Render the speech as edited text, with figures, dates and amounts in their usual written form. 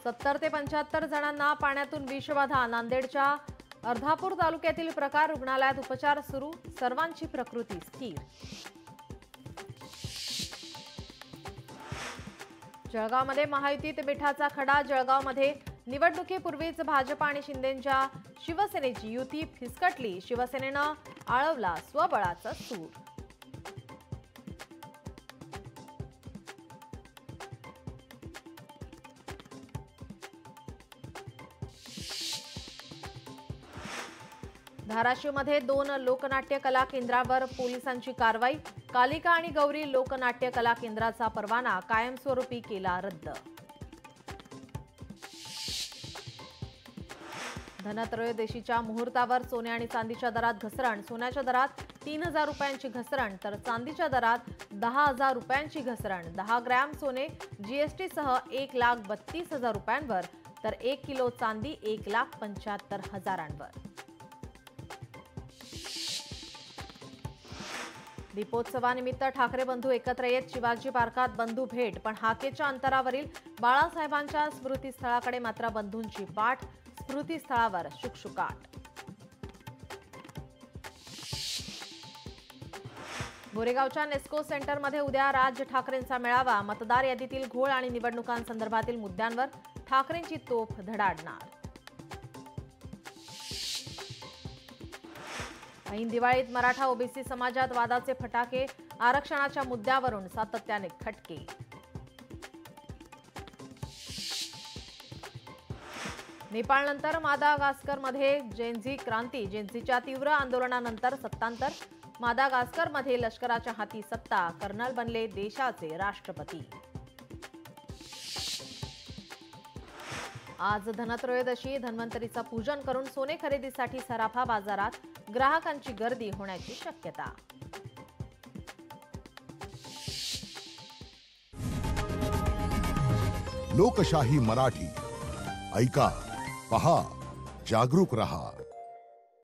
70 ते 75 जणांना पाण्यातून विषबाधा. नांदेडच्या अर्धापूर तालुक्यातील प्रकार रुग्णालयात उपचार सुरू. सर्वांची प्रकृती स्थिर. जळगावमध्ये महायुतीत मिठाचा खडा. जळगावमध्ये निवडणुकीपूर्वीच भाजप आणि शिंदेंच्या शिवसेनेची युती फिसकटली. शिवसेनेनं आळवला स्वबळाचा सूर. धाराशिवमध्ये 2 लोकनाट्य कला केंद्रावर पोलिसांची कारवाई. कालिका आणि गौरी लोकनाट्य कला केंद्राचा परवाना कायमस्वरूपी केला रद्द. धनत्रयोदशीच्या मुहूर्तावर सोने आणि चांदीच्या दरात घसरण. सोन्याच्या दरात 3000 रुपयांची घसरण तर चांदीच्या दरात 10,000 रुपयांची घसरण. 10 ग्रॅम सोने जीएसटीसह 1,32,000 रुपयांवर तर 1 किलो चांदी 1,75,000वर. दीपोत्सवानिमित्त ठाकरे बंधू एकत्र येत. शिवाजी पार्कात बंधू भेट. पण हाकेच्या अंतरावरील बाळासाहेबांच्या स्मृतीस्थळाकडे मात्र बंधूंची पाठ. स्मृतीस्थळावर शुकशुकाट. गोरेगावच्या नेस्को सेंटरमध्ये उद्या राज ठाकरेंचा मेळावा. मतदार यादीतील घोळ आणि निवडणुकांसंदर्भातील मुद्द्यांवर ठाकरेंची तोफ धडाडणार. ऐन दिवाळीत मराठा ओबीसी समाजात वादाचे फटाके. आरक्षणाच्या मुद्द्यावरून सातत्याने खटके. नेपाळनंतर मादागास्करमध्ये जेनझी क्रांती. जेनझीच्या तीव्र आंदोलनानंतर सत्तांतर. मादागास्करमध्ये लष्कराच्या हाती सत्ता. कर्नल बनले देशाचे राष्ट्रपती. आज धनत्रयोदशी. धन्वंतरीचं पूजन करून सोने खरेदीसाठी सराफा बाजारात. ग्राहकांची गर्दी होण्याची शक्यता. लोकशाही मराठी ऐका, पहा, जागरूक रहा.